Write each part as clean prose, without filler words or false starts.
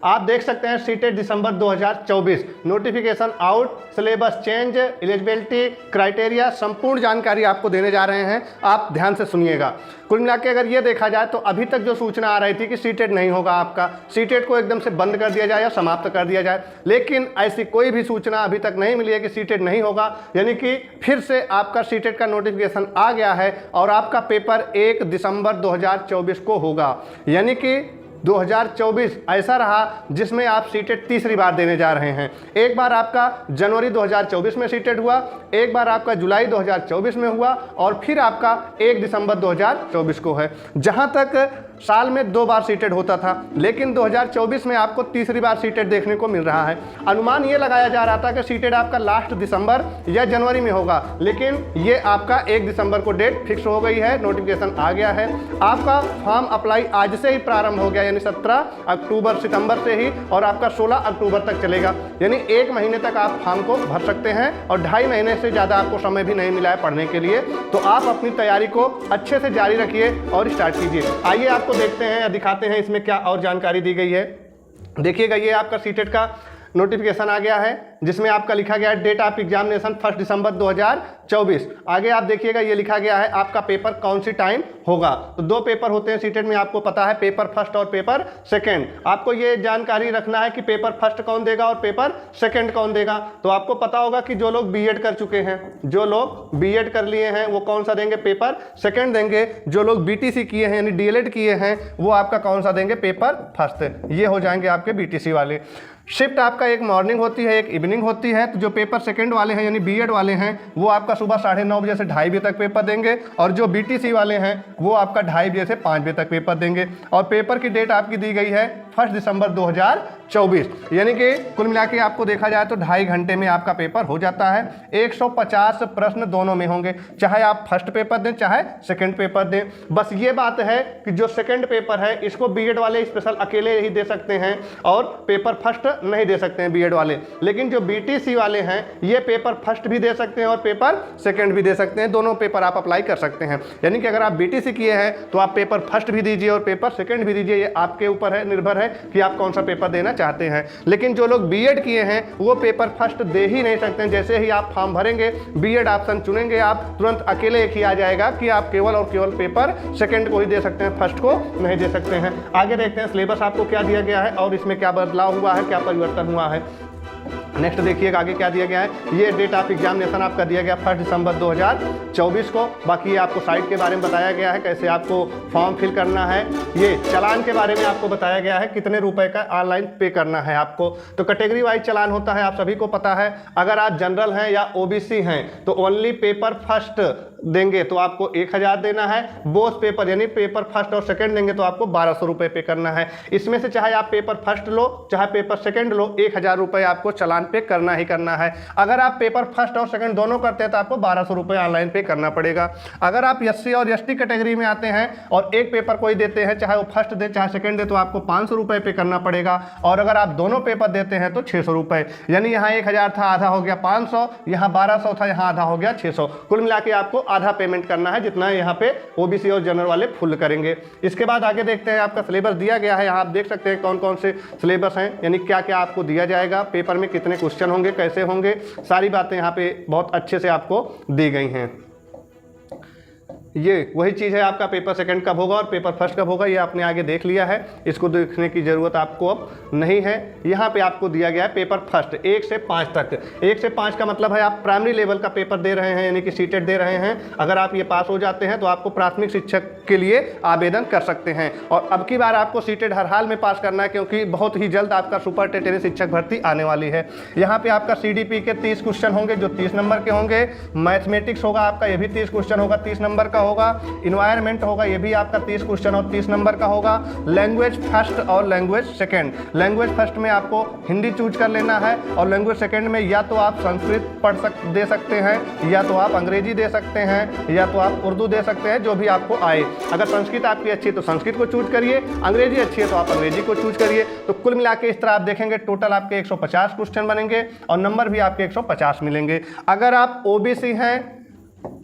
आप देख सकते हैं सीटेट दिसंबर 2024 notification out, syllabus change, eligibility criteria, संपूर्ण जानकारी आपको देने जा रहे हैं। आप ध्यान से सुनिएगा। कुल मिला के अगर ये देखा जाए तो अभी तक जो सूचना आ रही थी कि सीटेट नहीं होगा, आपका सीटेट को एकदम से बंद कर दिया जाए या समाप्त कर दिया जाए, लेकिन ऐसी कोई भी सूचना अभी तक नहीं मिली है कि सीटेट नहीं होगा। यानी कि फिर से आपका सीटेट का नोटिफिकेशन आ गया है और आपका पेपर 1 दिसंबर 2024 को होगा। यानी कि 2024 ऐसा रहा जिसमें आप सीटेट तीसरी बार देने जा रहे हैं। एक बार आपका जनवरी 2024 में सीटेट हुआ, एक बार आपका जुलाई 2024 में हुआ और फिर आपका 1 दिसंबर 2024 को है। जहां तक साल में 2 बार सीटेट होता था, लेकिन 2024 में आपको तीसरी बार सीटेट देखने को मिल रहा है। अनुमान ये लगाया जा रहा था कि सीटेट आपका लास्ट दिसंबर या जनवरी में होगा, लेकिन ये आपका 1 दिसंबर को डेट फिक्स हो गई है, नोटिफिकेशन आ गया है। आपका फॉर्म अप्लाई आज से ही प्रारंभ हो गया, यानी 17 अक्टूबर सितंबर से ही, और आपका 16 अक्टूबर तक चलेगा। यानी 1 महीने तक आप फॉर्म को भर सकते हैं और 2.5 महीने से ज़्यादा आपको समय भी नहीं मिला है पढ़ने के लिए। तो आप अपनी तैयारी को अच्छे से जारी रखिए और स्टार्ट कीजिए। आइए आपको देखते हैं या दिखाते हैं इसमें क्या और जानकारी दी गई है। देखिएगा, ये आपका सीटेट का नोटिफिकेशन आ गया है जिसमें आपका लिखा गया है डेट ऑफ एग्जामिनेशन 1 दिसंबर 2024। आगे आप देखिएगा ये लिखा गया है आपका पेपर कौन सी टाइम होगा। तो 2 पेपर होते हैं सीटेट में, आपको पता है, पेपर फर्स्ट और पेपर सेकंड। आपको ये जानकारी रखना है कि पेपर फर्स्ट कौन देगा और पेपर सेकंड कौन देगा। तो आपको पता होगा कि जो लोग बीएड कर चुके हैं, जो लोग बीएड कर लिए हैं, वो कौन सा देंगे, पेपर सेकंड देंगे। जो लोग बीटीसी किए हैं यानी डीएलएड किए हैं, वो आपका कौन सा देंगे, पेपर फर्स्ट। ये हो जाएंगे आपके बीटीसी वाले। शिफ्ट आपका एक मॉर्निंग होती है, एक इवनिंग होती है। तो जो पेपर सेकंड वाले हैं यानी बीएड वाले हैं, वो आपका सुबह 9:30 बजे से 2:30 बजे तक पेपर देंगे, और जो बीटीसी वाले हैं वो आपका 2:30 बजे से 5 बजे तक पेपर देंगे। और पेपर की डेट आपकी दी गई है 1 दिसंबर 2024। यानी कि कुल मिला के आपको देखा जाए तो 2.5 घंटे में आपका पेपर हो जाता है। 150 प्रश्न दोनों में होंगे, चाहे आप फर्स्ट पेपर दें चाहे सेकंड पेपर दें। बस ये बात है कि जो सेकंड पेपर है इसको बीएड वाले स्पेशल अकेले ही दे सकते हैं और पेपर फर्स्ट नहीं दे सकते हैं बीएड वाले। लेकिन जो बीटीसी वाले हैं ये पेपर फर्स्ट भी दे सकते हैं और पेपर सेकंड भी दे सकते हैं। दोनों पेपर आप अप्लाई कर सकते हैं। यानी कि अगर आप बीटीसी किए हैं तो आप पेपर फर्स्ट भी दीजिए और पेपर सेकंड भी दीजिए। ये आपके ऊपर है, निर्भर है कि आप कौन सा पेपर देना चाहते हैं। लेकिन जो लोग बीएड किए हैं वो पेपर फर्स्ट दे ही नहीं सकते हैं। जैसे ही आप फॉर्म भरेंगे, बीएड ऑप्शन चुनेंगे, आप तुरंत अकेले एक ही आ जाएगा कि आप केवल और केवल पेपर सेकंड को ही दे सकते हैं, फर्स्ट को नहीं दे सकते हैं। आगे देखते हैं सिलेबस आपको क्या दिया गया है और इसमें क्या बदलाव हुआ है, क्या परिवर्तन हुआ है। नेक्स्ट देखिएगा आगे क्या दिया गया है। ये डेट ऑफ एग्जामिनेशन आपका दिया गया 1 दिसंबर 2024 को। बाकी ये आपको साइट के बारे में बताया गया है, कैसे आपको फॉर्म फिल करना है। ये चालान के बारे में आपको बताया गया है, कितने रुपए का ऑनलाइन पे करना है आपको। तो कैटेगरी वाइज चालान होता है, आप सभी को पता है। अगर आप जनरल हैं या ओबीसी हैं तो ओनली पेपर फर्स्ट देंगे तो आपको 1000 देना है। बोथ पेपर यानी पेपर फर्स्ट और सेकंड देंगे तो आपको 1200 रुपये पे करना है। इसमें से चाहे आप पेपर फर्स्ट लो चाहे पेपर सेकंड लो, 1000 रुपये आपको चालान पे करना ही करना है। अगर आप पेपर फर्स्ट और सेकंड दोनों करते हैं तो आपको 1200 रुपये ऑनलाइन पे करना पड़ेगा। अगर आप एससी और एसटी कैटेगरी में आते हैं और एक पेपर कोई देते हैं, चाहे वो फर्स्ट दे चाहे सेकंड दे, तो आपको 500 रुपये पे करना पड़ेगा। और अगर आप दोनों पेपर देते हैं तो 600 रुपये। यानी यहाँ 1000 था, आधा हो गया 500, यहाँ 1200 था, यहाँ आधा हो गया 600। कुल मिला के आपको आधा पेमेंट करना है, जितना यहाँ पे ओबीसी और जनरल वाले फुल करेंगे। इसके बाद आगे देखते हैं आपका सिलेबस दिया गया है। यहाँ आप देख सकते हैं कौन कौन से सिलेबस हैं, यानी क्या क्या आपको दिया जाएगा, पेपर में कितने क्वेश्चन होंगे, कैसे होंगे, सारी बातें यहाँ पे बहुत अच्छे से आपको दी गई हैं। ये वही चीज़ है, आपका पेपर सेकंड कब होगा और पेपर फर्स्ट कब होगा, ये आपने आगे देख लिया है। इसको देखने की ज़रूरत आपको अब नहीं है। यहाँ पे आपको दिया गया है पेपर फर्स्ट 1 से 5 तक। 1 से 5 का मतलब है आप प्राइमरी लेवल का पेपर दे रहे हैं, यानी कि सीटेट दे रहे हैं। अगर आप ये पास हो जाते हैं तो आपको प्राथमिक शिक्षक के लिए आवेदन कर सकते हैं। और अब की बार आपको सीटेट हर हाल में पास करना है, क्योंकि बहुत ही जल्द आपका सुपर टेट शिक्षक भर्ती आने वाली है। यहाँ पर आपका CDP के 30 क्वेश्चन होंगे जो 30 नंबर के होंगे। मैथमेटिक्स होगा आपका, ये भी 30 क्वेश्चन होगा, 30 नंबर का होगा। इन्वायरमेंट होगा, ये भी आपका 30 क्वेश्चन और 30 नंबर का होगा। लैंग्वेज फर्स्ट और लैंग्वेज सेकंड। लैंग्वेज फर्स्ट में आपको हिंदी चूज कर लेना है और लैंग्वेज सेकंड में या तो आप संस्कृत दे सकते हैं, या तो आप अंग्रेजी दे सकते हैं, या तो आप उर्दू दे सकते हैं, जो भी आपको आए। अगर संस्कृत आपकी अच्छी है तो संस्कृत को चूज करिए, अंग्रेजी अच्छी है तो आप अंग्रेजी को चूज करिए। तो कुल मिला के इस तरह आप देखेंगे टोटल आपके 150 क्वेश्चन बनेंगे और नंबर भी आपके 150 मिलेंगे। अगर आप ओबीसी हैं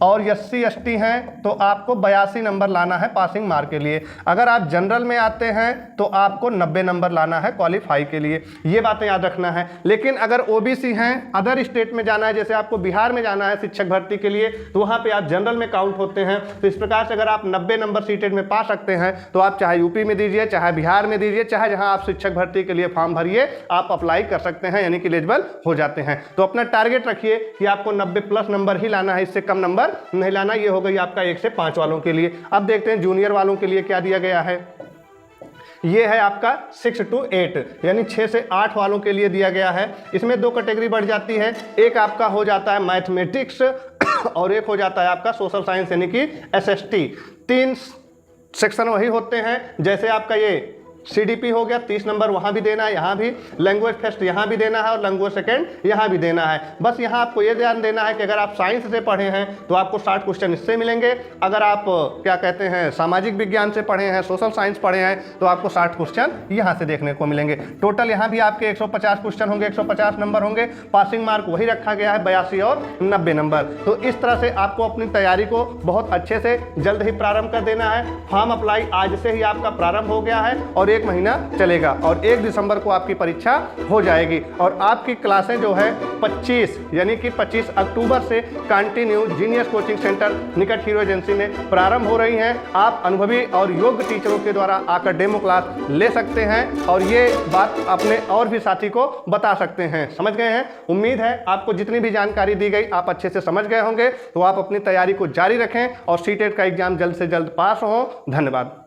और SC ST हैं तो आपको 82 नंबर लाना है पासिंग मार्क के लिए। अगर आप जनरल में आते हैं तो आपको 90 नंबर लाना है क्वालिफाई के लिए। ये बातें याद रखना है। लेकिन अगर OBC हैं, अदर स्टेट में जाना है, जैसे आपको बिहार में जाना है शिक्षक भर्ती के लिए, तो वहाँ पे आप जनरल में काउंट होते हैं। तो इस प्रकार से अगर आप 90 नंबर सीटेड में पा सकते हैं तो आप चाहे यूपी में दीजिए, चाहे बिहार में दीजिए, चाहे जहाँ आप शिक्षक भर्ती के लिए फॉर्म भरिए, आप अप्लाई कर सकते हैं, यानी कि एलिजिबल हो जाते हैं। तो अपना टारगेट रखिए कि आपको 90+ नंबर ही लाना है, इससे कम नंबर नहीं लाना। ये हो गई आपका 1 से 5 वालों के लिए। अब देखते हैं जूनियर वालों के लिए क्या दिया गया है। ये है आपका 6 to 8 यानी 6 से 8 वालों के लिए दिया गया है। इसमें 2 कैटेगरी बढ़ जाती है। एक आपका हो जाता है मैथमेटिक्स और एक हो जाता है आपका सोशल साइंस यानी कि SST। 3 सेक्शन वही होते हैं जैसे आपका ये CDP हो गया, 30 नंबर वहाँ भी देना है, यहाँ भी लैंग्वेज फेस्ट यहाँ भी देना है और लैंग्वेज सेकेंड यहाँ भी देना है। बस यहाँ आपको ये ध्यान देना है कि अगर आप साइंस से पढ़े हैं तो आपको 60 क्वेश्चन इससे मिलेंगे। अगर आप क्या कहते हैं सामाजिक विज्ञान से पढ़े हैं, सोशल साइंस पढ़े हैं, तो आपको 60 क्वेश्चन यहाँ से देखने को मिलेंगे। टोटल यहाँ भी आपके 150 क्वेश्चन होंगे, 150 नंबर होंगे। पासिंग मार्क वही रखा गया है 82 और 90 नंबर। तो इस तरह से आपको अपनी तैयारी को बहुत अच्छे से जल्द ही प्रारंभ कर देना है। फॉर्म अप्लाई आज से ही आपका प्रारंभ हो गया है और 1 महीना चलेगा और 1 दिसंबर को आपकी परीक्षा हो जाएगी। और आपकी क्लासें जो है 25 यानी कि 25 अक्टूबर से कंटिन्यू जीनियस कोचिंग सेंटर निकट हीरो एजेंसी में प्रारंभ हो रही हैं। आप अनुभवी और योग्य टीचरों के द्वारा आकर डेमो क्लास ले सकते हैं और ये बात अपने और भी साथी को बता सकते हैं। समझ गए हैं? उम्मीद है आपको जितनी भी जानकारी दी गई आप अच्छे से समझ गए होंगे। तो आप अपनी तैयारी को जारी रखें और सीटेट का एग्जाम जल्द से जल्द पास हो। धन्यवाद।